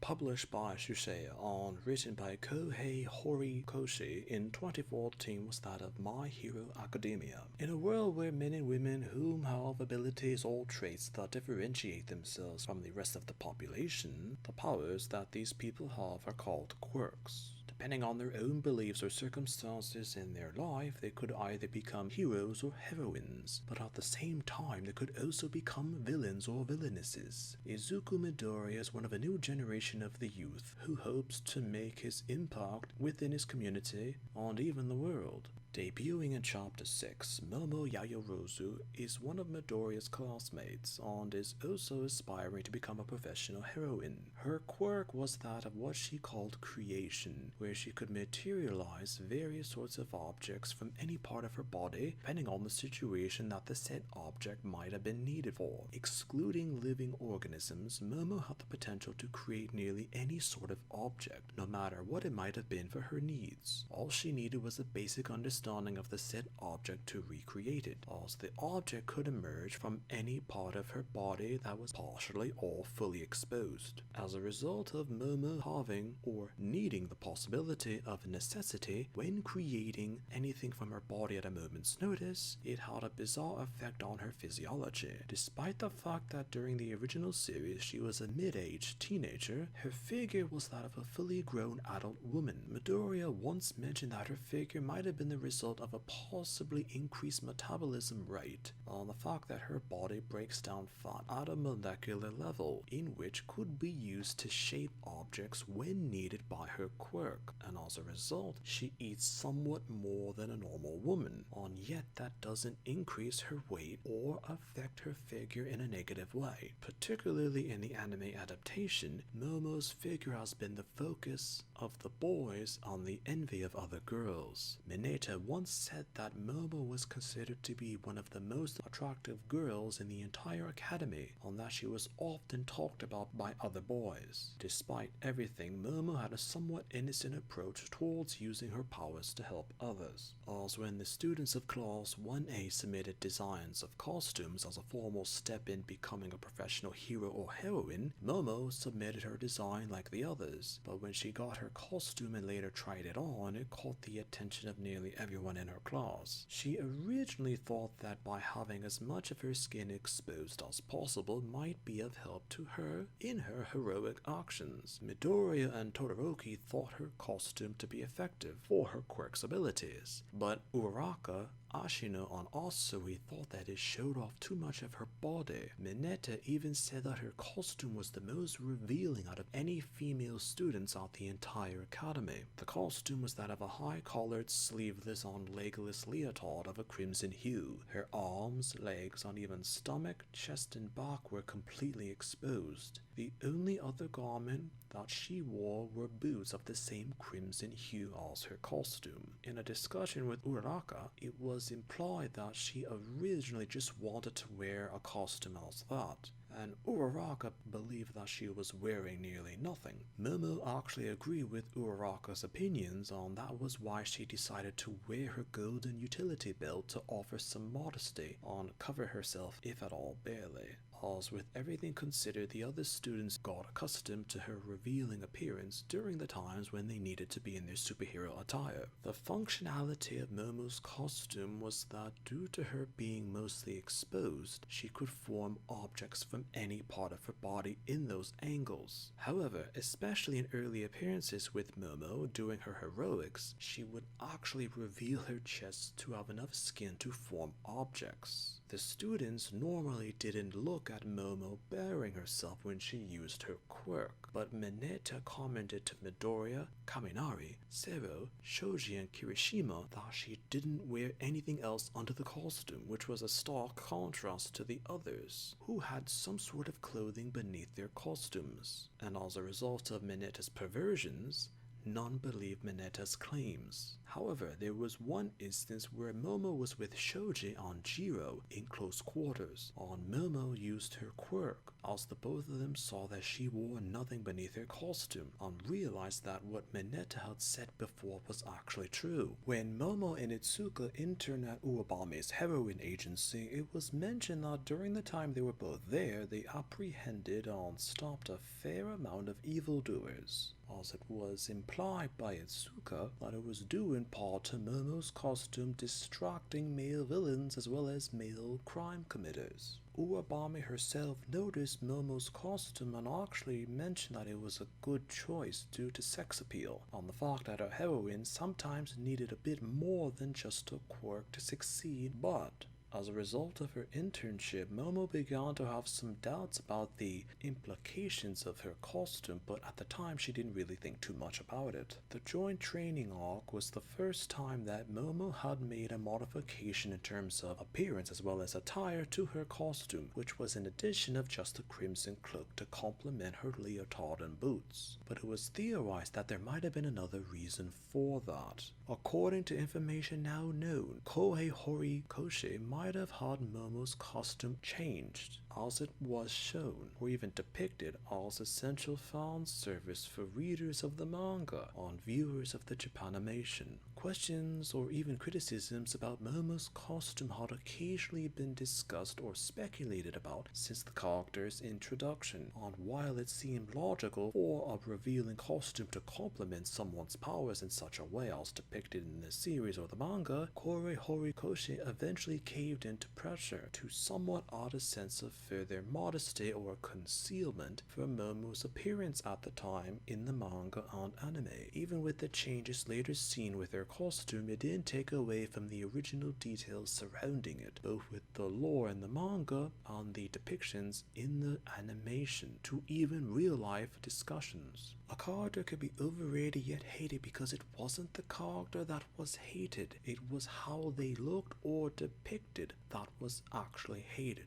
published by Shuseia and written by Kohei Horikoshi in 2014 was that of My Hero Academia. In a world where men and women whom have abilities or traits that differentiate themselves from the rest of the population, the powers that these people have are called quirks. Depending on their own beliefs or circumstances in their life, they could either become heroes or heroines, but at the same time they could also become villains or villainesses. Izuku Midoriya is one of a new generation of the youth who hopes to make his impact within his community and even the world. Debuting in Chapter 6, Momo Yaoyorozu is one of Midoriya's classmates and is also aspiring to become a professional heroine. Her quirk was that of what she called creation, where she could materialize various sorts of objects from any part of her body, depending on the situation that the said object might have been needed for. Excluding living organisms, Momo had the potential to create nearly any sort of object, no matter what it might have been for her needs. All she needed was a basic understanding of the said object to recreate it, as the object could emerge from any part of her body that was partially or fully exposed. As a result of Momo having or needing the possibility of necessity when creating anything from her body at a moment's notice, it had a bizarre effect on her physiology. Despite the fact that during the original series she was a mid-aged teenager, her figure was that of a fully grown adult woman. Midoriya once mentioned that her figure might have been the result of a possibly increased metabolism rate, on the fact that her body breaks down fat at a molecular level, in which could be used to shape objects when needed by her quirk, and as a result she eats somewhat more than a normal woman, and yet that doesn't increase her weight or affect her figure in a negative way. Particularly in the anime adaptation, Momo's figure has been the focus of the boys and the envy of other girls. Mineta once said that Momo was considered to be one of the most attractive girls in the entire academy, and that she was often talked about by other boys. Despite everything, Momo had a somewhat innocent approach towards using her powers to help others. As when the students of Class 1A submitted designs of costumes as a formal step in becoming a professional hero or heroine, Momo submitted her design like the others, but when she got her costume and later tried it on, it caught the attention of nearly everyone in her class. She originally thought that by having as much of her skin exposed as possible might be of help to her in her heroic actions. Midoriya and Todoroki thought her costume to be effective for her quirk's abilities, but Uraraka, Ashino, and Asui thought that it showed off too much of her body. Mineta even said that her costume was the most revealing out of any female students at the entire academy. The costume was that of a high-collared, sleeveless, and legless leotard of a crimson hue. Her arms, legs, and even stomach, chest, and back were completely exposed. The only other garment that she wore were boots of the same crimson hue as her costume. In a discussion with Uraraka, it was implied that she originally just wanted to wear a costume as that, and Uraraka believed that she was wearing nearly nothing. Momo actually agreed with Uraraka's opinions, and that was why she decided to wear her golden utility belt to offer some modesty and cover herself, if at all barely. As with everything considered, the other students got accustomed to her revealing appearance during the times when they needed to be in their superhero attire. The functionality of Momo's costume was that due to her being mostly exposed, she could form objects from any part of her body in those angles. However, especially in early appearances with Momo during her heroics, she would actually reveal her chest to have enough skin to form objects. The students normally didn't look at Momo baring herself when she used her quirk, but Mineta commented to Midoriya, Kaminari, Zero, Shoji, and Kirishima that she didn't wear anything else under the costume, which was a stark contrast to the others, who had some sort of clothing beneath their costumes. And as a result of Mineta's perversions, none believed Mineta's claims. However, there was one instance where Momo was with Shoji on Jiro in close quarters, and Momo used her quirk, as the both of them saw that she wore nothing beneath her costume, and realized that what Mineta had said before was actually true. When Momo and Itsuka interned at Uwabame's heroin agency, it was mentioned that during the time they were both there, they apprehended and stopped a fair amount of evildoers, as it was implied by Itsuka that it was due in part to Momo's costume distracting male villains as well as male crime committers. Uwabame herself noticed Momo's costume and actually mentioned that it was a good choice due to sex appeal, and the fact that her heroine sometimes needed a bit more than just a quirk to succeed. But as a result of her internship, Momo began to have some doubts about the implications of her costume, but at the time she didn't really think too much about it. The joint training arc was the first time that Momo had made a modification in terms of appearance as well as attire to her costume, which was an addition of just a crimson cloak to complement her leotard and boots. But it was theorized that there might have been another reason for that. According to information now known, Kohei Horikoshi might have had Momo's costume changed, as it was shown or even depicted as essential fan service for readers of the manga and viewers of the Japanimation. Questions or even criticisms about Momo's costume had occasionally been discussed or speculated about since the character's introduction, and while it seemed logical for a revealing costume to complement someone's powers in such a way as depicted in the series or the manga, Kohei Horikoshi eventually caved into pressure to somewhat add a sense of further modesty or concealment for Momo's appearance at the time in the manga and anime. Even with the changes later seen with her costume, it didn't take away from the original details surrounding it, both with the lore in the manga and the depictions in the animation, to even real-life discussions. A character could be overrated yet hated because it wasn't the character that was hated, it was how they looked or depicted that was actually hated.